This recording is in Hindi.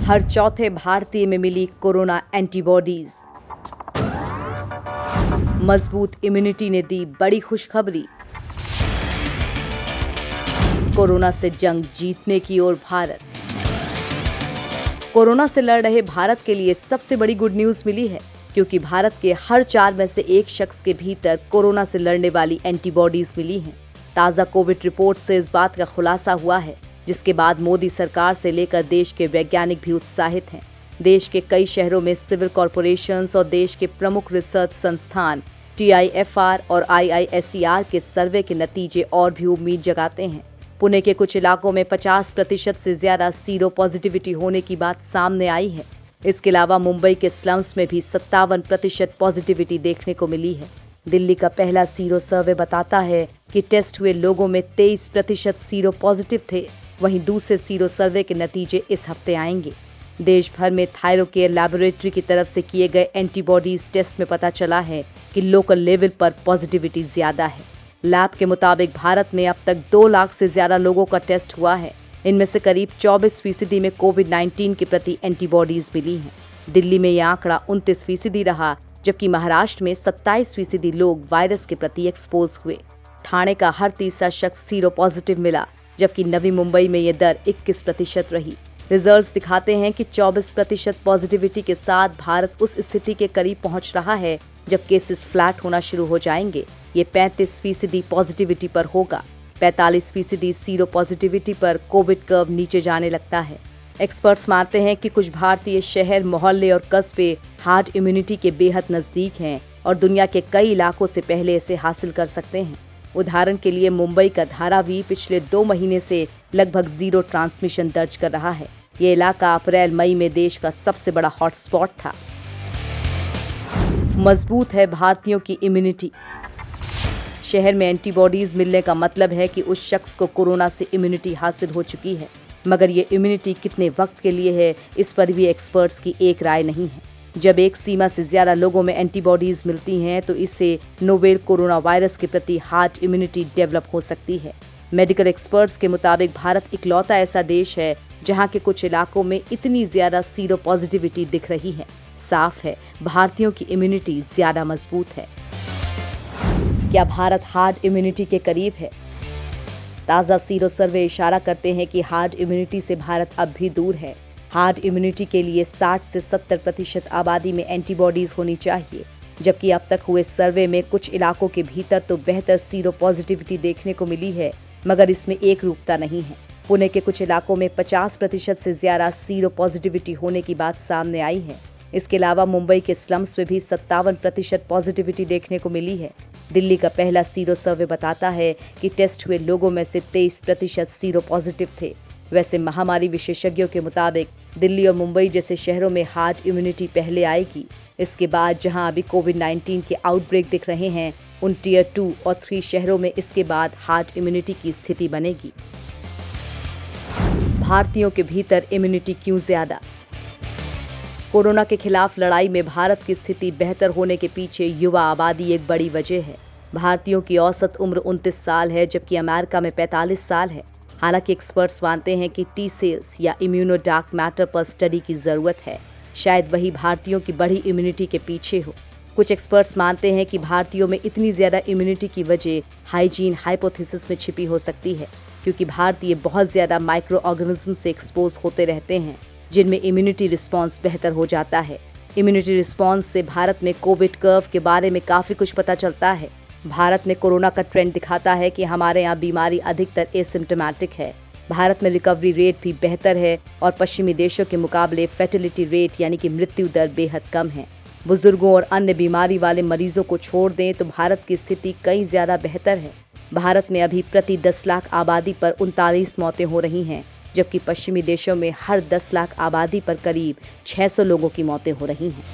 हर चौथे भारतीय में मिली कोरोना एंटीबॉडीज। मजबूत इम्यूनिटी ने दी बड़ी खुशखबरी। कोरोना से जंग जीतने की ओर भारत। कोरोना से लड़ रहे भारत के लिए सबसे बड़ी गुड न्यूज मिली है, क्योंकि भारत के हर 4 में से एक शख्स के भीतर कोरोना से लड़ने वाली एंटीबॉडीज मिली हैं। ताज़ा कोविड रिपोर्ट से इस बात का खुलासा हुआ है, जिसके बाद मोदी सरकार से लेकर देश के वैज्ञानिक भी उत्साहित हैं। देश के कई शहरों में सिविल कॉरपोरेशंस और देश के प्रमुख रिसर्च संस्थान TIFR और IISER के सर्वे के नतीजे और भी उम्मीद जगाते हैं। पुणे के कुछ इलाकों में 50% से ज्यादा सीरो पॉजिटिविटी होने की बात सामने आई है। इसके अलावा मुंबई के स्लम्स में भी 57% पॉजिटिविटी देखने को मिली है। दिल्ली का पहला सीरो सर्वे बताता है कि टेस्ट हुए लोगों में 23% सीरो पॉजिटिव थे। वहीं दूसरे सीरो सर्वे के नतीजे इस हफ्ते आएंगे। देश भर में थायरोकेयर लैबोरेटरी की तरफ से किए गए एंटीबॉडीज टेस्ट में पता चला है कि लोकल लेवल पर पॉजिटिविटी ज्यादा है। लैब के मुताबिक भारत में अब तक 2 लाख से ज्यादा लोगों का टेस्ट हुआ है। इनमें से करीब 24% में कोविड-19 के प्रति एंटीबॉडीज मिली हैं। दिल्ली में यह आंकड़ा 29% रहा, जबकि महाराष्ट्र में 27% लोग वायरस के प्रति एक्सपोज हुए। ठाणे का हर तीसरा शख्स सीरो पॉजिटिव मिला, जबकि नवी मुंबई में यह दर 21% रही। रिजल्ट्स दिखाते हैं कि 24% पॉजिटिविटी के साथ भारत उस स्थिति के करीब पहुंच रहा है जब केसेस फ्लैट होना शुरू हो जाएंगे। ये 35% पॉजिटिविटी पर होगा। 45% सीरो पॉजिटिविटी पर कोविड कर्व नीचे जाने लगता है। एक्सपर्ट्स मानते हैं कि कुछ भारतीय शहर, मोहल्ले और कस्बे हार्ड इम्यूनिटी के बेहद नजदीक हैं और दुनिया के कई इलाकों से पहले इसे हासिल कर सकते हैं। उदाहरण के लिए मुंबई का धारावी पिछले 2 महीने से लगभग 0 ट्रांसमिशन दर्ज कर रहा है। ये इलाका अप्रैल-मई में देश का सबसे बड़ा हॉटस्पॉट था। मजबूत है भारतीयों की इम्यूनिटी। शहर में एंटीबॉडीज मिलने का मतलब है कि उस शख्स को कोरोना से इम्यूनिटी हासिल हो चुकी है, मगर ये इम्यूनिटी कितने वक्त के लिए है, इस पर भी एक्सपर्ट्स की एक राय नहीं है। जब एक सीमा से ज्यादा लोगों में एंटीबॉडीज मिलती हैं तो इससे नोवेल कोरोना वायरस के प्रति हार्ड इम्यूनिटी डेवलप हो सकती है। मेडिकल एक्सपर्ट्स के मुताबिक भारत इकलौता ऐसा देश है जहां के कुछ इलाकों में इतनी ज्यादा सीरो पॉजिटिविटी दिख रही है। साफ है, भारतीयों की इम्यूनिटी ज्यादा मजबूत है। क्या भारत हार्ड इम्यूनिटी के करीब है? ताज़ा सीरो सर्वे इशारा करते हैं कि हार्ड इम्यूनिटी से भारत अब भी दूर है। हार्ड इम्यूनिटी के लिए 60 से 70% आबादी में एंटीबॉडीज होनी चाहिए, जबकि अब तक हुए सर्वे में कुछ इलाकों के भीतर तो बेहतर सीरो पॉजिटिविटी देखने को मिली है, मगर इसमें एक रूपता नहीं है। पुणे के कुछ इलाकों में 50% से ज्यादा सीरो पॉजिटिविटी होने की बात सामने आई है। इसके अलावा मुंबई के स्लम्स में भी 57% पॉजिटिविटी देखने को मिली है। दिल्ली का पहला सीरो सर्वे बताता है कि टेस्ट हुए लोगों में से 23% सीरो पॉजिटिव थे। वैसे महामारी विशेषज्ञों के मुताबिक दिल्ली और मुंबई जैसे शहरों में हार्ड इम्यूनिटी पहले आएगी। इसके बाद जहां अभी कोविड-19 के आउटब्रेक दिख रहे हैं, उन टियर 2 और 3 शहरों में इसके बाद हार्ड इम्यूनिटी की स्थिति बनेगी। भारतीयों के भीतर इम्यूनिटी क्यों ज्यादा? कोरोना के खिलाफ लड़ाई में भारत की स्थिति बेहतर होने के पीछे युवा आबादी एक बड़ी वजह है। भारतीयों की औसत उम्र 29 साल है, जबकि अमेरिका में 45 साल है। हालांकि एक्सपर्ट्स मानते हैं कि टी सेल्स या इम्यूनो डार्क मैटर पर स्टडी की जरूरत है। शायद वही भारतीयों की बड़ी इम्यूनिटी के पीछे हो। कुछ एक्सपर्ट्स मानते हैं कि भारतीयों में इतनी ज्यादा इम्यूनिटी की वजह हाइजीन हाइपोथेसिस में छिपी हो सकती है, क्योंकि भारतीय बहुत ज्यादा माइक्रो ऑर्गेनिज्म से एक्सपोज होते रहते हैं, जिनमें इम्यूनिटी रिस्पांस बेहतर हो जाता है। इम्यूनिटी रिस्पांस से भारत में कोविड कर्व के बारे में काफी कुछ पता चलता है। भारत में कोरोना का ट्रेंड दिखाता है कि हमारे यहाँ बीमारी अधिकतर एसिम्प्टोमेटिक है। भारत में रिकवरी रेट भी बेहतर है और पश्चिमी देशों के मुकाबले फर्टिलिटी रेट यानी कि मृत्यु दर बेहद कम है। बुजुर्गों और अन्य बीमारी वाले मरीजों को छोड़ दें तो भारत की स्थिति कई ज्यादा बेहतर है। भारत में अभी प्रति 10 लाख आबादी पर 39 मौतें हो रही हैं, जबकि पश्चिमी देशों में हर 10 लाख आबादी पर करीब 600 लोगों की मौतें हो रही हैं।